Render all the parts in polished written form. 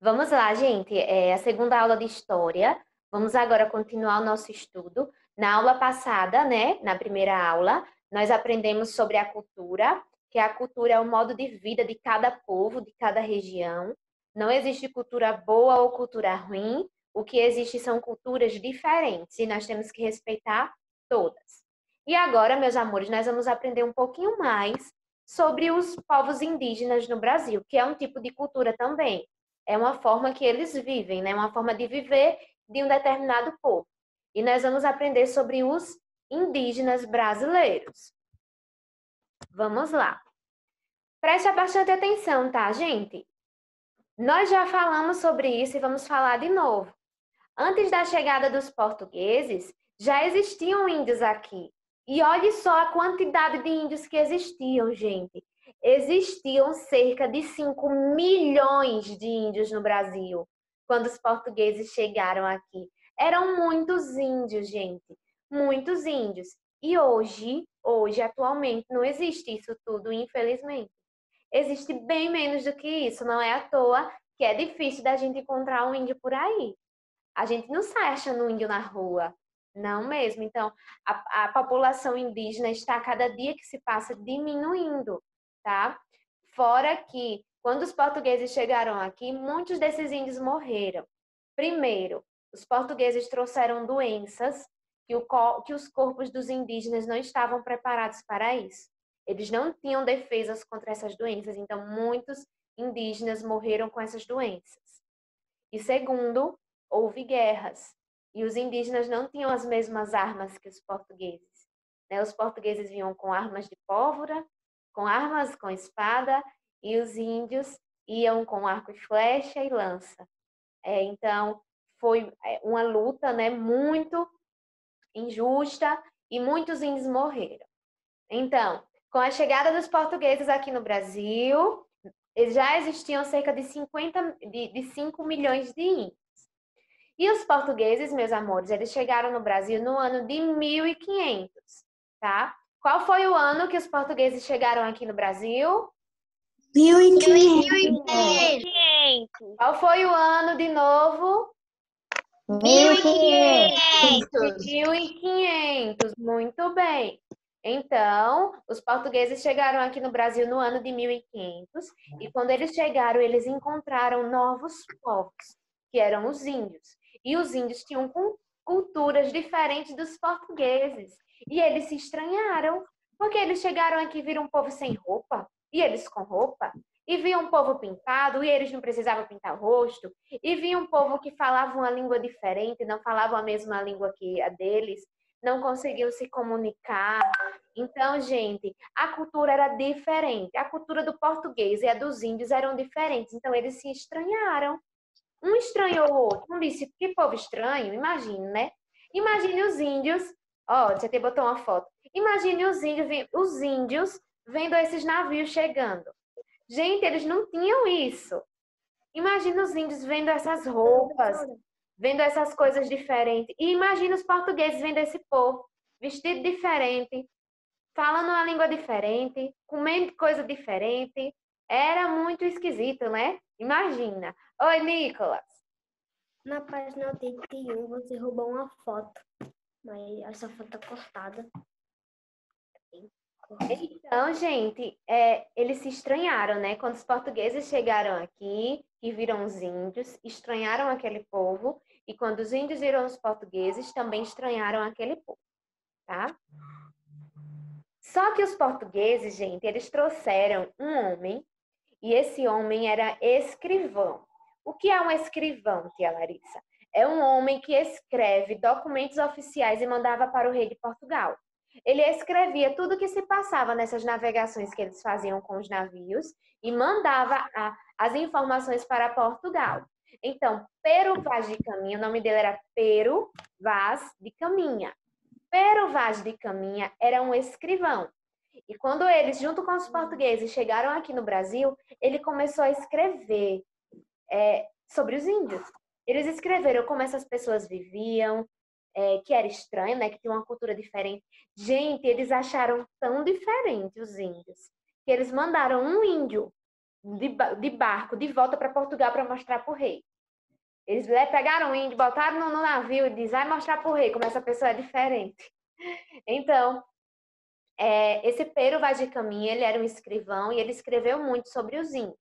Vamos lá, gente. É a segunda aula de história. Vamos agora continuar o nosso estudo. Na aula passada, né, na primeira aula, nós aprendemos sobre a cultura, que a cultura é o modo de vida de cada povo, de cada região. Não existe cultura boa ou cultura ruim. O que existe são culturas diferentes e nós temos que respeitar todas. E agora, meus amores, nós vamos aprender um pouquinho mais sobre os povos indígenas no Brasil, que é um tipo de cultura também. É uma forma que eles vivem, né? Uma forma de viver de um determinado povo. E nós vamos aprender sobre os indígenas brasileiros. Vamos lá. Preste bastante atenção, tá, gente? Nós já falamos sobre isso e vamos falar de novo. Antes da chegada dos portugueses, já existiam índios aqui. E olhe só a quantidade de índios que existiam, gente. Existiam cerca de 5 milhões de índios no Brasil quando os portugueses chegaram aqui. Eram muitos índios, gente. Muitos índios. E hoje, atualmente, não existe isso tudo, infelizmente. Existe bem menos do que isso. Não é à toa que é difícil da gente encontrar um índio por aí. A gente não sai achando um índio na rua, não mesmo. Então, a população indígena está cada dia que se passa diminuindo, tá? Fora que, quando os portugueses chegaram aqui, muitos desses índios morreram. Primeiro, os portugueses trouxeram doenças que os corpos dos indígenas não estavam preparados para isso. Eles não tinham defesas contra essas doenças, então muitos indígenas morreram com essas doenças. E segundo, houve guerras. E os indígenas não tinham as mesmas armas que os portugueses. Né? Os portugueses vinham com armas de pólvora, com armas com espada, e os índios iam com arco e flecha e lança. Então, foi uma luta, né, muito injusta e muitos índios morreram. Então, com a chegada dos portugueses aqui no Brasil, já existiam cerca de 5 milhões de índios. E os portugueses, meus amores, eles chegaram no Brasil no ano de 1500, tá? Qual foi o ano que os portugueses chegaram aqui no Brasil? 1500. Qual foi o ano de novo? 1500. 1500. Muito bem. Então, os portugueses chegaram aqui no Brasil no ano de 1500 e quando eles chegaram, eles encontraram novos povos, que eram os índios. E os índios tinham culturas diferentes dos portugueses. E eles se estranharam, porque eles chegaram aqui e viram um povo sem roupa, e eles com roupa, e viam um povo pintado, e eles não precisavam pintar o rosto, e viam um povo que falava uma língua diferente, não falavam a mesma língua que a deles, não conseguiam se comunicar. Então, gente, a cultura era diferente. A cultura do português e a dos índios eram diferentes. Então, eles se estranharam. Um estranhou o outro. Um disse, que povo estranho, imagine, né? Imagine os índios. Ó, você até botou uma foto. Imagine os índios vendo esses navios chegando. Gente, eles não tinham isso. Imagina os índios vendo essas roupas, vendo essas coisas diferentes. E imagina os portugueses vendo esse povo vestido diferente, falando uma língua diferente, comendo coisa diferente. Era muito esquisito, né? Imagina. Oi, Nicolas. Na página 81, você roubou uma foto, mas essa foto tá cortada. Então, gente, eles se estranharam, né? Quando os portugueses chegaram aqui e viram os índios, estranharam aquele povo, e quando os índios viram os portugueses, também estranharam aquele povo, tá? Só que os portugueses, gente, eles trouxeram um homem, e esse homem era escrivão. O que é um escrivão, tia Larissa? É um homem que escreve documentos oficiais e mandava para o rei de Portugal. Ele escrevia tudo o que se passava nessas navegações que eles faziam com os navios e mandava as informações para Portugal. Então, Pero Vaz de Caminha, o nome dele era Pero Vaz de Caminha. Pero Vaz de Caminha era um escrivão. E quando eles, junto com os portugueses, chegaram aqui no Brasil, ele começou a escrever sobre os índios. Eles escreveram como essas pessoas viviam, que era estranho, né? Que tinha uma cultura diferente. Gente, eles acharam tão diferente os índios, que eles mandaram um índio de barco de volta para Portugal para mostrar para o rei. Eles pegaram o índio, botaram no navio e diz, vai mostrar para o rei como essa pessoa é diferente. Então, esse Pero Vaz de Caminha, ele era um escrivão e ele escreveu muito sobre os índios,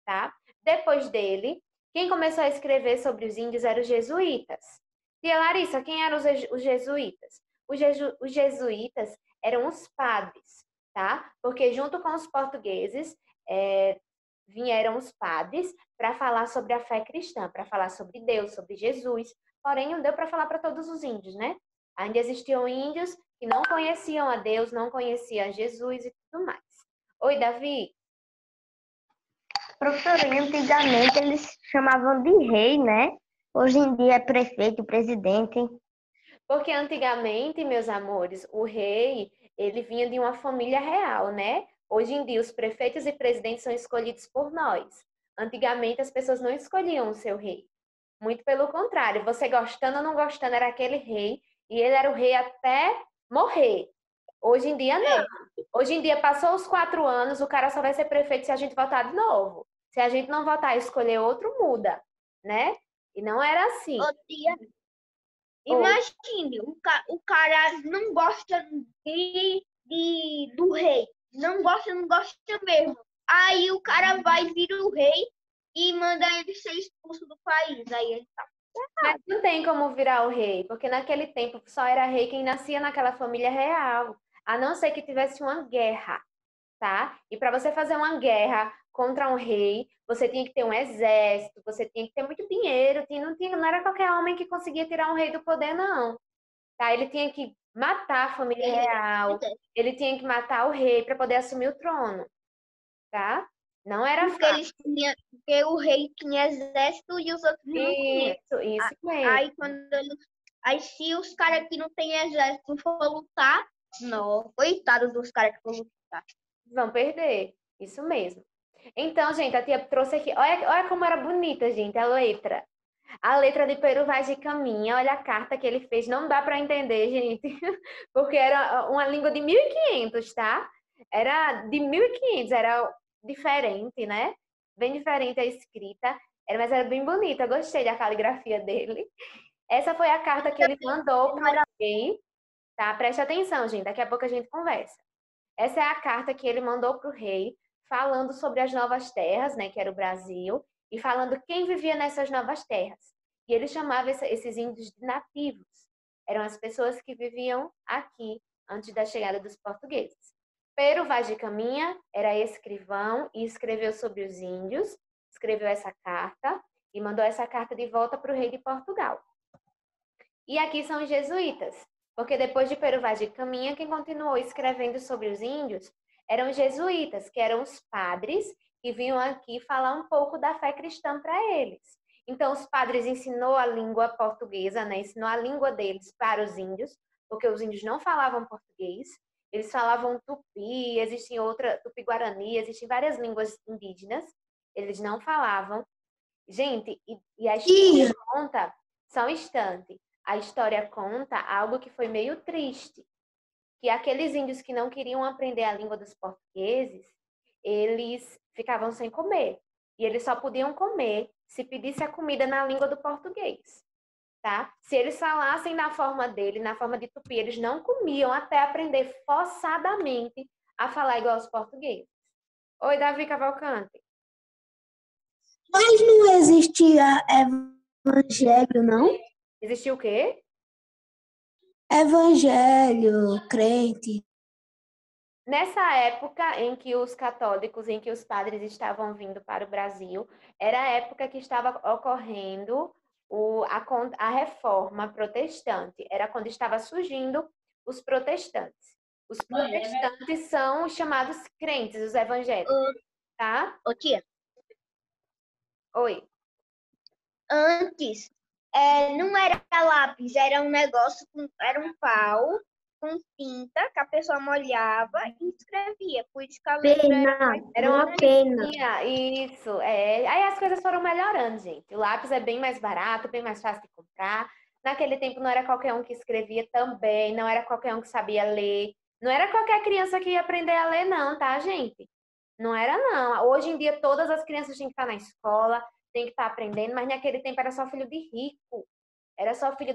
tá? Depois dele, quem começou a escrever sobre os índios eram os jesuítas. Tia Larissa, quem eram os jesuítas? Os jesuítas eram os padres, tá? Porque junto com os portugueses, vieram os padres para falar sobre a fé cristã, para falar sobre Deus, sobre Jesus. Porém, não deu para falar para todos os índios, né? Ainda existiam índios que não conheciam a Deus, não conheciam Jesus e tudo mais. Oi, Davi. Professora, antigamente eles chamavam de rei, né? Hoje em dia é prefeito, presidente. Porque antigamente, meus amores, o rei, ele vinha de uma família real, né? Hoje em dia, os prefeitos e presidentes são escolhidos por nós. Antigamente, as pessoas não escolhiam o seu rei. Muito pelo contrário, você gostando ou não gostando, era aquele rei, e ele era o rei até morrer. Hoje em dia, não. Hoje em dia, passou os 4 anos, o cara só vai ser prefeito se a gente votar de novo. Se a gente não votar e escolher outro, muda, né? E não era assim. Ô, tia, imagine, o cara não gosta do rei. Não gosta mesmo. Aí o cara vai vir o rei e manda ele ser expulso do país. Aí ele tá. Mas não tem como virar o rei, porque naquele tempo só era rei quem nascia naquela família real, a não ser que tivesse uma guerra, tá? E para você fazer uma guerra contra um rei, você tinha que ter um exército, você tinha que ter muito dinheiro, não era qualquer homem que conseguia tirar um rei do poder, não. Tá? Ele tinha que matar a família real, ele tinha que matar o rei para poder assumir o trono, tá? Não era fácil. Porque o rei tinha exército e os outros não tinham. Isso mesmo. Aí se os caras que não têm exército for lutar, não, coitado dos caras que for lutar. Vão perder. Isso mesmo. Então, gente, a tia trouxe aqui. Olha como era bonita, gente, a letra. A letra de Pero Vaz de Caminha. Olha a carta que ele fez. Não dá para entender, gente, porque era uma língua de 1500, tá? Era de 1500, era diferente, né? Bem diferente a escrita, mas era bem bonita. Eu gostei da caligrafia dele. Essa foi a carta que ele mandou para o rei, tá? Preste atenção, gente. Daqui a pouco a gente conversa. Essa é a carta que ele mandou para o rei, falando sobre as novas terras, né, que era o Brasil, e falando quem vivia nessas novas terras. E ele chamava esses índios de nativos. Eram as pessoas que viviam aqui antes da chegada dos portugueses. Pero Vaz de Caminha era escrivão e escreveu sobre os índios, escreveu essa carta e mandou essa carta de volta para o rei de Portugal. E aqui são os jesuítas, porque depois de Pero Vaz de Caminha, quem continuou escrevendo sobre os índios eram os jesuítas, que eram os padres que vinham aqui falar um pouco da fé cristã para eles. Então, os padres ensinou a língua portuguesa, né? Ensinou a língua deles para os índios, porque os índios não falavam português, eles falavam tupi, existem tupi-guarani, existem várias línguas indígenas, eles não falavam. Gente, e a história conta, só um instante, a história conta algo que foi meio triste, que aqueles índios que não queriam aprender a língua dos portugueses, eles ficavam sem comer. E eles só podiam comer se pedisse a comida na língua do português, tá? Se eles falassem na forma dele, na forma de tupi, eles não comiam até aprender forçadamente a falar igual aos portugueses. Oi, Davi Cavalcante. Mas não existia evangelho, não? Existia o quê? Evangelho, crente. Nessa época em que os católicos, em que os padres estavam vindo para o Brasil, era a época que estava ocorrendo a reforma protestante. Era quando estava surgindo os protestantes. Os protestantes são os chamados crentes, os evangélicos, tá? Ô, tia. Oi. Antes, não era lápis, era um negócio, era um pau com tinta que a pessoa molhava e escrevia. Por isso que a letra era uma pena. Isso, Aí as coisas foram melhorando, gente. O lápis é bem mais barato, bem mais fácil de comprar. Naquele tempo não era qualquer um que escrevia também, não era qualquer um que sabia ler. Não era qualquer criança que ia aprender a ler, não, tá, gente? Não era, não. Hoje em dia, todas as crianças têm que estar na escola, têm que estar aprendendo, mas naquele tempo era só filho de rico. Era só filho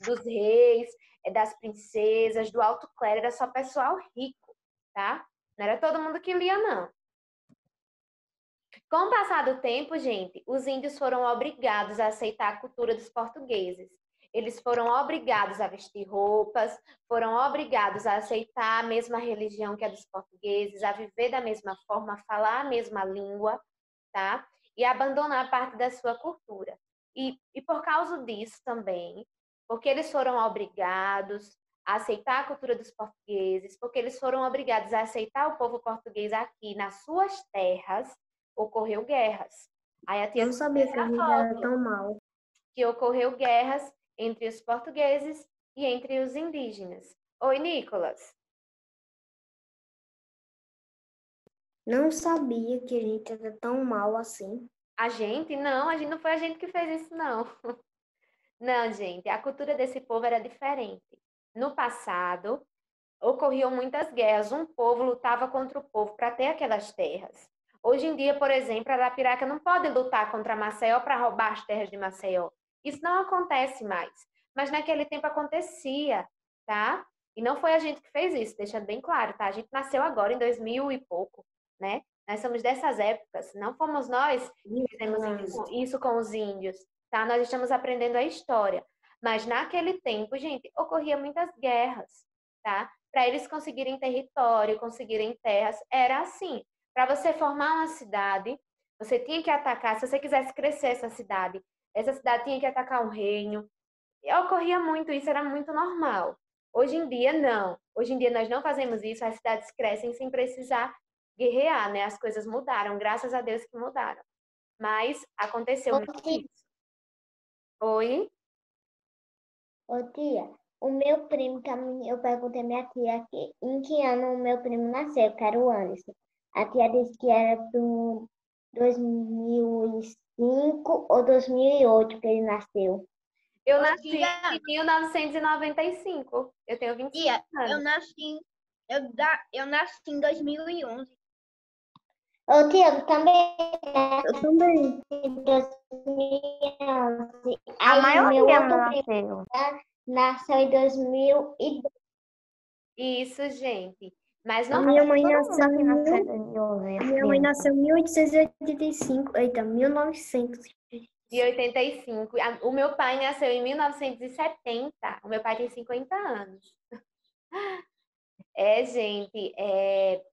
dos reis, das princesas, do alto clero, era só pessoal rico, tá? Não era todo mundo que lia, não. Com o passar do tempo, gente, os índios foram obrigados a aceitar a cultura dos portugueses. Eles foram obrigados a vestir roupas, foram obrigados a aceitar a mesma religião que a dos portugueses, a viver da mesma forma, a falar a mesma língua, tá? E abandonar parte da sua cultura. E por causa disso também, porque eles foram obrigados a aceitar a cultura dos portugueses, porque eles foram obrigados a aceitar o povo português aqui nas suas terras, ocorreu guerras. Aí a tia Não sabia que a gente era tão mal. que ocorreu guerras entre os portugueses e entre os indígenas. Oi, Nicolas. Não sabia que a gente era tão mal assim. A gente? Não, a gente não foi a gente que fez isso, não. Não, gente, a cultura desse povo era diferente. No passado, ocorriam muitas guerras. Um povo lutava contra o povo para ter aquelas terras. Hoje em dia, por exemplo, Arapiraca não pode lutar contra Maceió para roubar as terras de Maceió. Isso não acontece mais. Mas naquele tempo acontecia, tá? E não foi a gente que fez isso, deixa bem claro, tá? A gente nasceu agora em 2000 e pouco, né? Nós somos dessas épocas. Não fomos nós que fizemos isso com os índios, tá? Nós estamos aprendendo a história. Mas naquele tempo, gente, ocorria muitas guerras, tá? Para eles conseguirem território, conseguirem terras, era assim. Para você formar uma cidade, você tinha que atacar, se você quisesse crescer essa cidade tinha que atacar um reino. E ocorria muito isso, era muito normal. Hoje em dia, não. Hoje em dia, nós não fazemos isso, as cidades crescem sem precisar guerrear, né? As coisas mudaram, graças a Deus que mudaram. Mas aconteceu muito isso. Oi? Ô tia, o meu primo, eu perguntei à minha tia aqui, em que ano o meu primo nasceu, que era o Anderson. A tia disse que era do 2005 ou 2008 que ele nasceu. Eu nasci em 1995. Eu tenho 25 anos. Eu nasci em 2011. Ô tia, também. Eu também. Em 2011. A maioria meu outro nasceu. primo nasceu em 2002. Isso, gente. Mas A não minha mãe Todo nasceu mundo aqui em nasceu em mil- 2011, a minha mãe assim. nasceu em 1885. Eita, 1900. de 85. O meu pai nasceu em 1970. O meu pai tem 50 anos. Gente,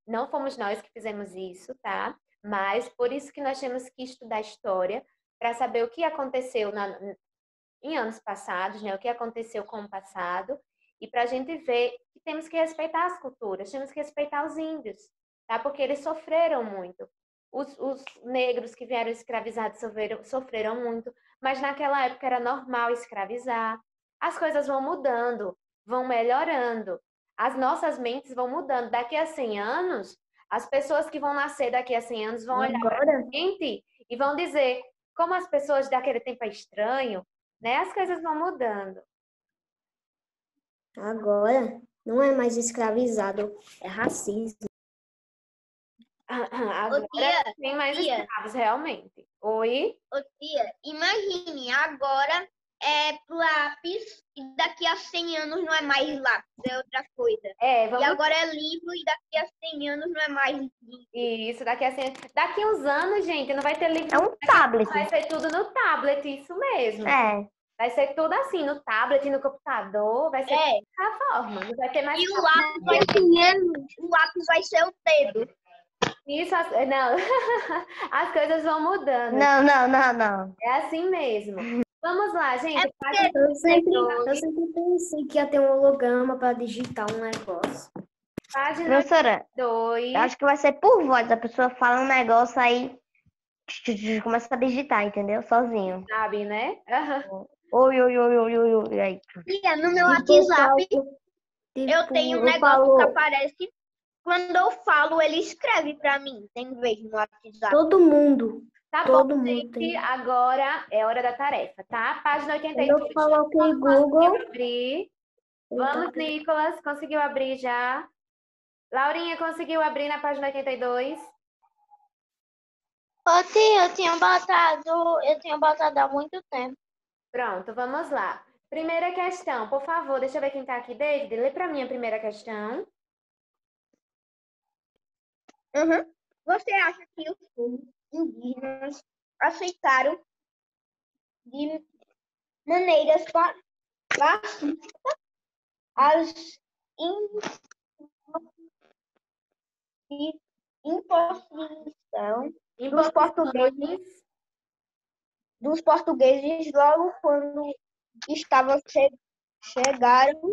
não fomos nós que fizemos isso, tá? Mas por isso que nós temos que estudar história para saber o que aconteceu em anos passados, né? O que aconteceu com o passado e para a gente ver que temos que respeitar as culturas, temos que respeitar os índios, tá? Porque eles sofreram muito. Os negros que vieram escravizados sofreram muito, mas naquela época era normal escravizar. As coisas vão mudando, vão melhorando. As nossas mentes vão mudando. Daqui a 100 anos, as pessoas que vão nascer daqui a 100 anos vão olhar para a gente e vão dizer como as pessoas daquele tempo é estranho, né? As coisas vão mudando. Agora não é mais escravizado, é racismo. Agora tia, tem mais tia. escravos, realmente. Oi? Ô tia, imagine, agora é lápis e daqui a 100 anos não é mais lápis, é outra coisa. E Vamos... agora é livro e daqui a 100 anos não é mais livro. Isso, daqui uns anos, gente, não vai ter livro. É um tablet. Vai ser tudo no tablet, isso mesmo. É. Vai ser tudo assim, no tablet, no computador, vai ser dessa forma. Não vai ter mais. E o lápis vai ser o dedo. Isso, não. As coisas vão mudando. Não. É assim mesmo. Vamos lá, gente. Eu sempre pensei que ia ter um holograma para digitar um negócio. Página Professora, 2. eu acho que vai ser por voz. A pessoa fala um negócio aí começa a digitar, entendeu? Sozinho. Sabe, né? Oi. Aí. Tia, no meu WhatsApp eu tenho um negócio que aparece. Quando eu falo, ele escreve para mim. Tem vez no WhatsApp. Todo mundo. Tá Todo bom, mundo gente. tem. Agora é hora da tarefa, tá? Página 82. Eu coloquei Google. Abrir. Vamos, Nicolas. Conseguiu abrir já? Laurinha, conseguiu abrir na página 82? Ô, tia, eu tinha botado há muito tempo. Pronto, vamos lá. Primeira questão, por favor, deixa eu ver quem tá aqui, David. Lê para mim a primeira questão. Uhum. Você acha que os povos indígenas aceitaram de maneiras pacíficas as imposição Imposições. dos portugueses logo quando chegaram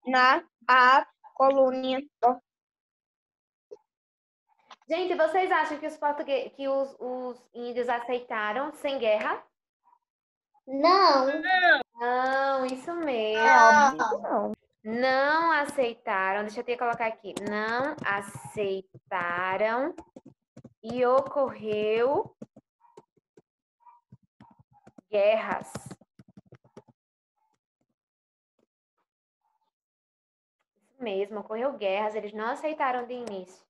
na a colônia. Gente, vocês acham que os índios aceitaram sem guerra? Não, Não, isso mesmo. É óbvio que não. Não aceitaram. Deixa eu ter que colocar aqui. Não aceitaram e ocorreu guerras. Isso mesmo, ocorreu guerras. Eles não aceitaram de início.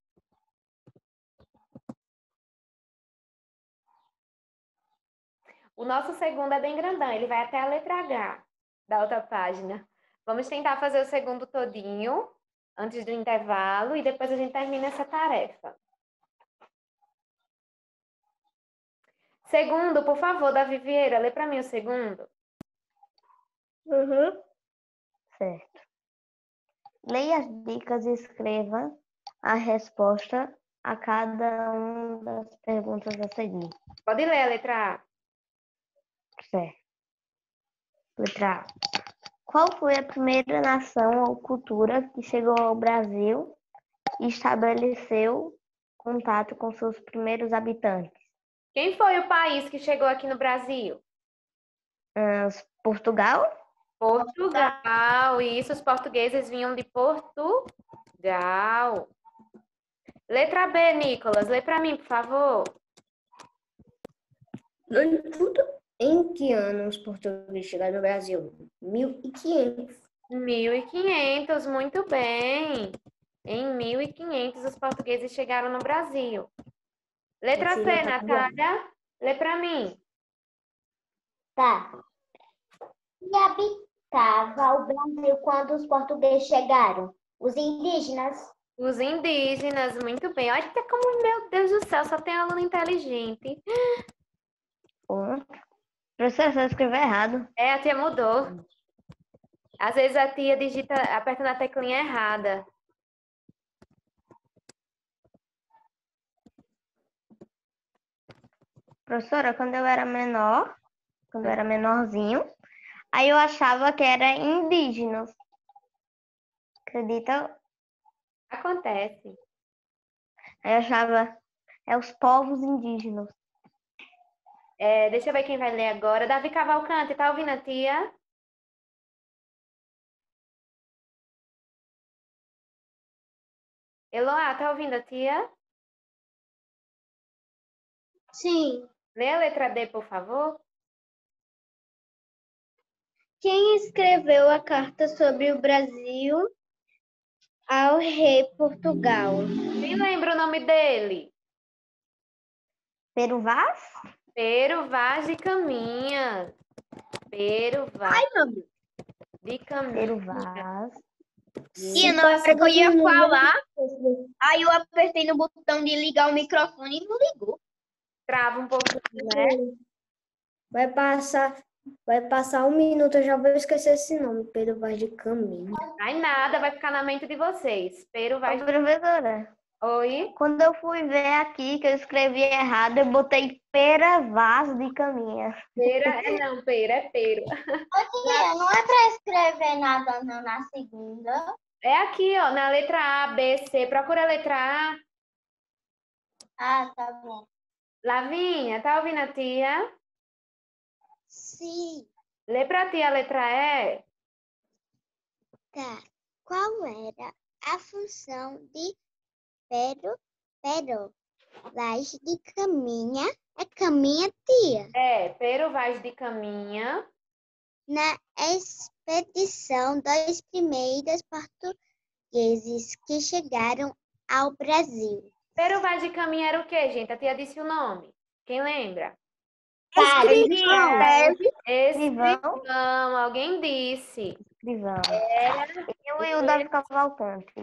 O nosso segundo é bem grandão, ele vai até a letra H da outra página. Vamos tentar fazer o segundo todinho antes do intervalo e depois a gente termina essa tarefa. Segundo, por favor, Davi Vieira, lê para mim o segundo. Certo. Leia as dicas e escreva a resposta a cada uma das perguntas a seguir. Pode ler a letra A. Certo. Letra A. Qual foi a primeira nação ou cultura que chegou ao Brasil e estabeleceu contato com seus primeiros habitantes? Quem foi o país que chegou aqui no Brasil? Portugal? Portugal. Isso, os portugueses vinham de Portugal. Letra B, Nicolas, lê para mim, por favor. Em que ano os portugueses chegaram no Brasil? 1500. 1500, muito bem. Em 1500, os portugueses chegaram no Brasil. Letra Esse C, já tá Natália, lê para mim. Tá. E habitava o Brasil quando os portugueses chegaram? Os indígenas. Os indígenas, muito bem. Olha até como, meu Deus do céu, só tem aluno inteligente. Professor, você escreveu errado. É, a tia mudou. Às vezes a tia digita, aperta na teclinha errada. Professora, quando eu era menorzinho, aí eu achava que era indígenas. Acredita? Acontece. Aí eu achava, é os povos indígenas. Deixa eu ver quem vai ler agora. Davi Cavalcante, tá ouvindo a tia? Eloá, tá ouvindo a tia? Sim. Lê a letra D, por favor. Quem escreveu a carta sobre o Brasil ao rei Portugal? Quem lembra o nome dele? Pero Vaz? Pero Vaz de Caminha. Pero Vaz de Caminha. Pero Vaz. E na hora que eu ia falar, aí eu apertei no botão de ligar o microfone e não ligou. Trava um pouquinho, né? Vai passar 1 minuto, eu já vou esquecer esse nome, Pedro Vaz de Caminha. Ai, nada, vai ficar na mente de vocês. Pero Vaz de... Professora, Oi? quando eu fui ver aqui que eu escrevi errado, eu botei Pera Vaz de Caminha. Pera, não, pera, é pero. Tia, não é para escrever nada não na segunda? É aqui, ó, na letra A, B, C. Procura a letra A. Ah, tá bom. Lavinha, tá ouvindo a tia? Sim. Lê pra tia a letra E. Tá. Qual era a função de Pero Vaz de Caminha? É caminha, tia? Pero Vaz de Caminha. Na expedição dos primeiros portugueses que chegaram ao Brasil. Pero Vaz de Caminha era o quê, gente? A tia disse o nome. Quem lembra? Escrivão. Escrivão, alguém disse. Escrivão. Era, Eu e o Davi Cavalcante.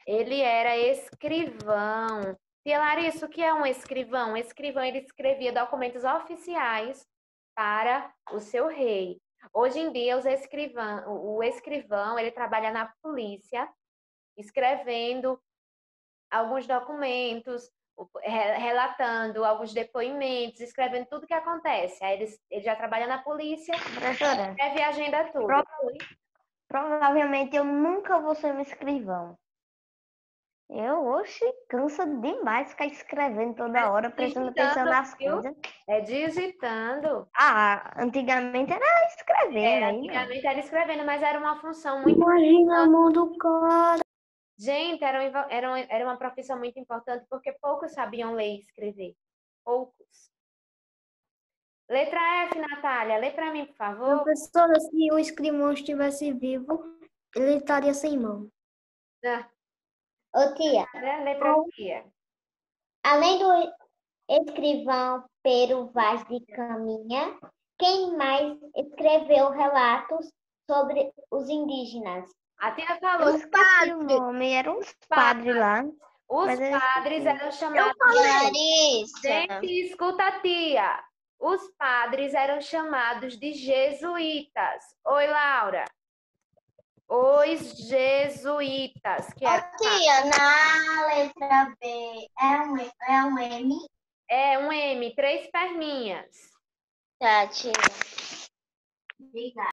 ele era escrivão. Tia Larissa, o que é um escrivão? Um escrivão, ele escrevia documentos oficiais para o seu rei. Hoje em dia, o escrivão, ele trabalha na polícia, escrevendo alguns documentos, relatando alguns depoimentos, escrevendo tudo o que acontece. Aí ele já trabalha na polícia, Professora, escreve a agenda tudo. provavelmente eu nunca vou ser um escrivão. Oxe, cansa demais ficar escrevendo toda hora, prestando atenção nas coisas. É digitando. Antigamente era escrevendo aí, não. Antigamente era escrevendo, mas era uma função muito... Imagina a mão do cara. Gente, era uma profissão muito importante porque poucos sabiam ler e escrever. Poucos. Letra F, Natália. Lê para mim, por favor. Professora, se o escrivão estivesse vivo, ele estaria sem mão. Ô, tia, Letra tia. além do escrivão Pero Vaz de Caminha, quem mais escreveu relatos sobre os indígenas? A tia Eu falou. esqueci o nome, eram uns padres lá. Os Mas eu padres esqueci. eram chamados... Larissa. Gente, escuta a tia. Os padres eram chamados de jesuítas. Oi, Laura. Os jesuítas. Que era... Tia, na letra B é um M? É um M, 3 perninhas. Tá, tia. Obrigada.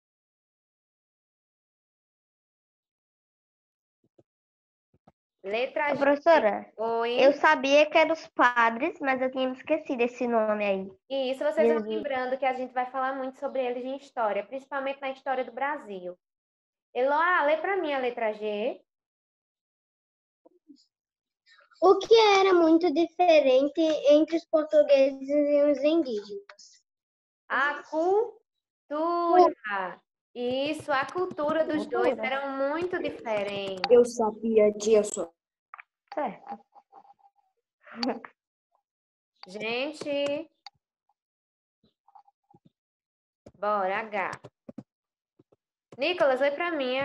Letra G. Professora, Oi. eu sabia que eram os padres, mas eu tinha me esquecido esse nome aí. E isso vocês vão Jesus. lembrando que a gente vai falar muito sobre eles em história, principalmente na história do Brasil. Eloá, lê para mim a letra G. O que era muito diferente entre os portugueses e os indígenas? A cultura. Isso, a cultura dos dois era muito diferente. Eu sabia disso. Certo. Gente, bora, H. Nicolas, lê para mim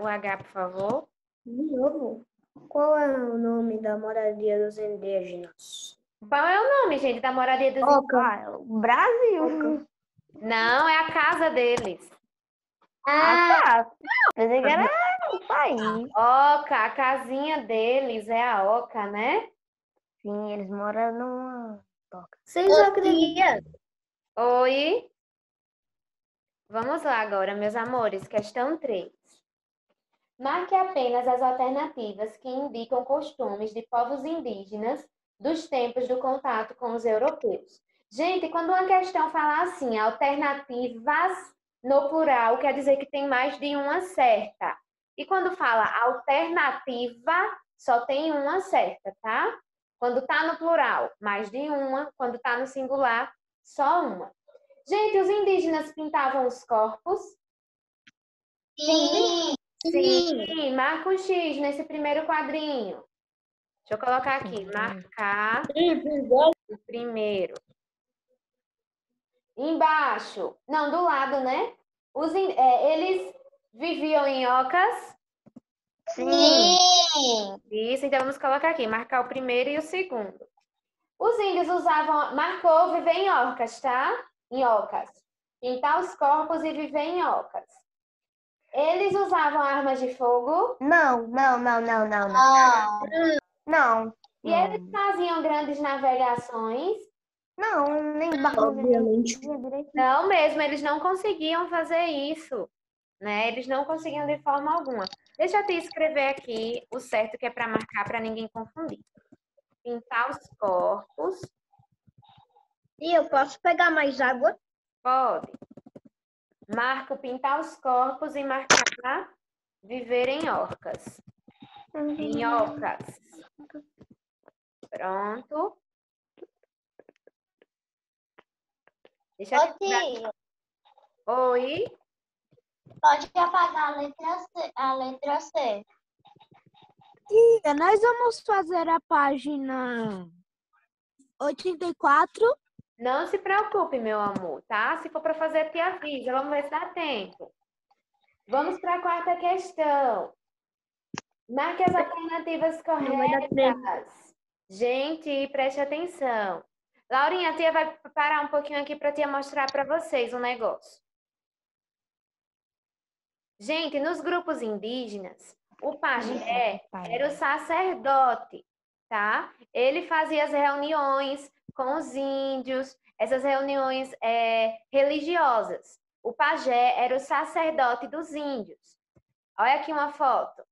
o H, por favor. De novo. Qual é o nome da moradia dos indígenas? Qual é o nome, gente, da moradia dos indígenas? O Brasil. Não, é a casa deles. Tá. Pensei que era um país. Oca, a casinha deles é a Oca, né? Sim, eles moram numa toca. Vocês acreditam? Oi. Vamos lá agora, meus amores. Questão 3. Marque apenas as alternativas que indicam costumes de povos indígenas dos tempos do contato com os europeus. Gente, quando uma questão fala assim, alternativas no plural, quer dizer que tem mais de uma certa. E quando fala alternativa, só tem uma certa, tá? Quando tá no plural, mais de uma. Quando tá no singular, só uma. Gente, os indígenas pintavam os corpos? Sim. Sim, marca um X nesse primeiro quadrinho. Deixa eu colocar aqui, marcar o primeiro. Embaixo, não, do lado, né? Eles viviam em ocas? Sim. Isso, então vamos colocar aqui, marcar o primeiro e o segundo. Os índios usavam, marcou viver em ocas, tá? Em ocas. Pintar os corpos e viver em ocas. Eles usavam armas de fogo? Não. E eles faziam grandes navegações? Não, nem barco. Obviamente. Não mesmo, eles não conseguiam fazer isso, né? Eles não conseguiam de forma alguma. Deixa eu te escrever aqui o certo que é para marcar, para ninguém confundir. Pintar os corpos. E eu posso pegar mais água? Pode. Marco pintar os corpos e marcar viver em ocas. Em ocas. Pronto. Deixa eu te dar... Oi? Pode apagar a letra C. Tia, nós vamos fazer a página 84 Não se preocupe, meu amor, tá? Se for para fazer, a tia avisa. Vamos ver se dá tempo. Vamos para a quarta questão. Marque as alternativas corretas. Gente, preste atenção. Laurinha, a tia vai parar um pouquinho aqui para a tia mostrar para vocês um negócio. Gente, nos grupos indígenas, o pajé era o sacerdote, tá? Ele fazia as reuniões com os índios, essas reuniões religiosas. O pajé era o sacerdote dos índios. Olha aqui uma foto.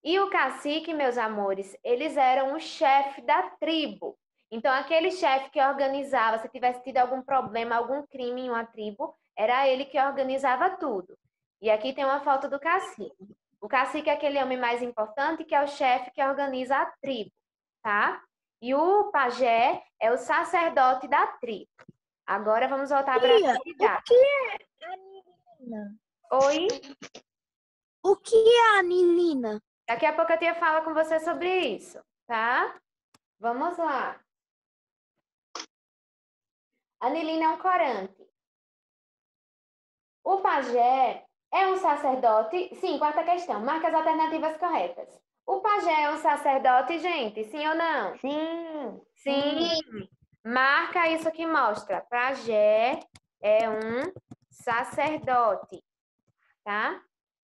E o cacique, meus amores, eles eram o chefe da tribo. Então, aquele chefe que organizava, se tivesse tido algum problema, algum crime em uma tribo, era ele que organizava tudo. E aqui tem uma foto do cacique. O cacique é aquele homem mais importante, que é o chefe que organiza a tribo, tá? E o pajé é o sacerdote da tribo. Agora vamos voltar para a atividade. O que é anilina? Oi? O que é anilina? Daqui a pouco a tia fala com você sobre isso, tá? Vamos lá. Anilina é um corante. O pajé é um sacerdote? Sim, quarta questão. Marca as alternativas corretas. O pajé é um sacerdote, gente? Sim ou não? Sim. Sim. Marca isso que mostra. Pajé é um sacerdote, tá?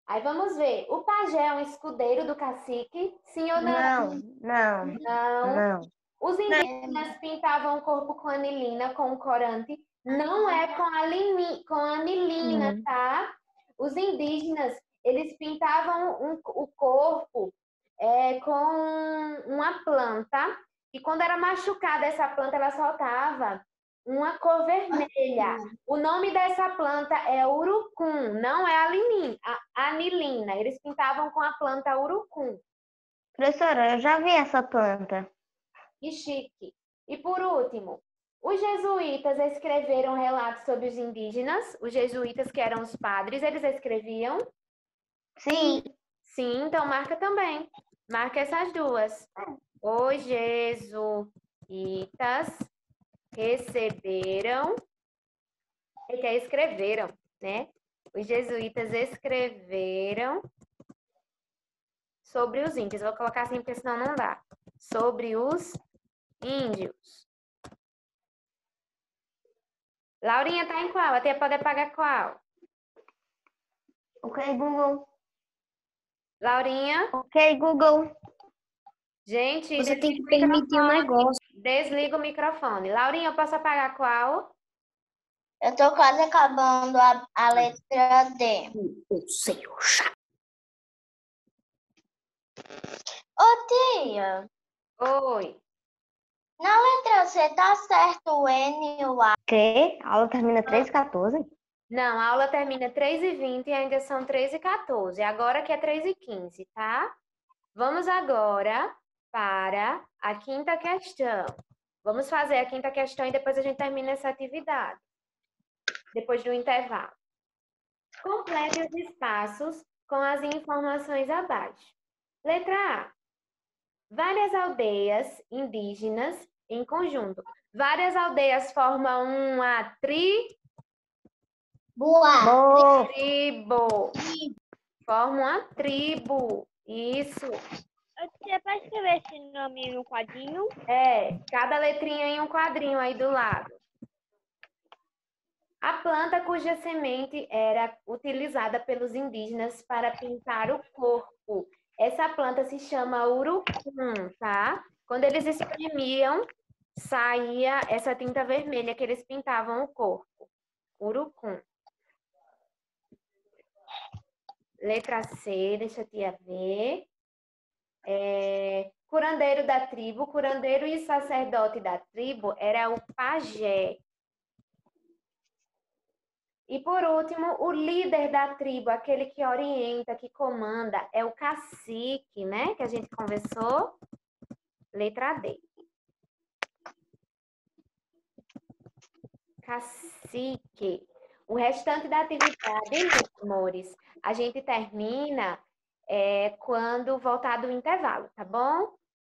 Aí vamos ver. O pajé é um escudeiro do cacique? Sim ou não? Não. Não. Os indígenas pintavam o corpo com anilina, com corante. Não é com anilina, tá? Os indígenas, eles pintavam o corpo com uma planta. E quando era machucada essa planta, ela soltava uma cor vermelha. O nome dessa planta é urucum, não é anilina. Eles pintavam com a planta urucum. Professora, eu já vi essa planta. Que chique. E por último, os jesuítas escreveram relatos sobre os indígenas. Os jesuítas, que eram os padres, eles escreviam? Sim. Sim, então marca também. Marca essas duas. Os jesuítas escreveram, né? Os jesuítas escreveram sobre os índios. Vou colocar assim, porque senão não dá. Sobre os índios. Laurinha tá em qual? A tia pode apagar qual? Ok, Google. Laurinha? Ok, Google. Gente, Você tem que permitir um negócio. desliga o microfone. Laurinha, eu posso apagar qual? Eu tô quase acabando a letra D. Eu sei, o chato. Ô, tia, Oi. na letra C tá certo o N e o A? Que? A aula termina 3h14? Não, a aula termina 3h20 e ainda são 3h14. Agora que é 3h15, tá? Vamos agora para a quinta questão. Vamos fazer a quinta questão e depois a gente termina essa atividade. Depois do intervalo. Complete os espaços com as informações abaixo. Letra A. Várias aldeias indígenas em conjunto. Várias aldeias formam uma Boa. tribo. Formam uma tribo. Isso. Você pode escrever esse nome no quadrinho? Cada letrinha em um quadrinho aí do lado. A planta cuja semente era utilizada pelos indígenas para pintar o corpo. Essa planta se chama urucum, tá? Quando eles espremiam, saía essa tinta vermelha que eles pintavam o corpo. Urucum. Letra C, deixa a tia ver. Curandeiro da tribo. Curandeiro e sacerdote da tribo era o pajé. E por último, o líder da tribo, aquele que orienta, que comanda, é o cacique, né? Que a gente conversou. Letra D. Cacique. O restante da atividade, meus amores, a gente termina quando voltar do intervalo, tá bom?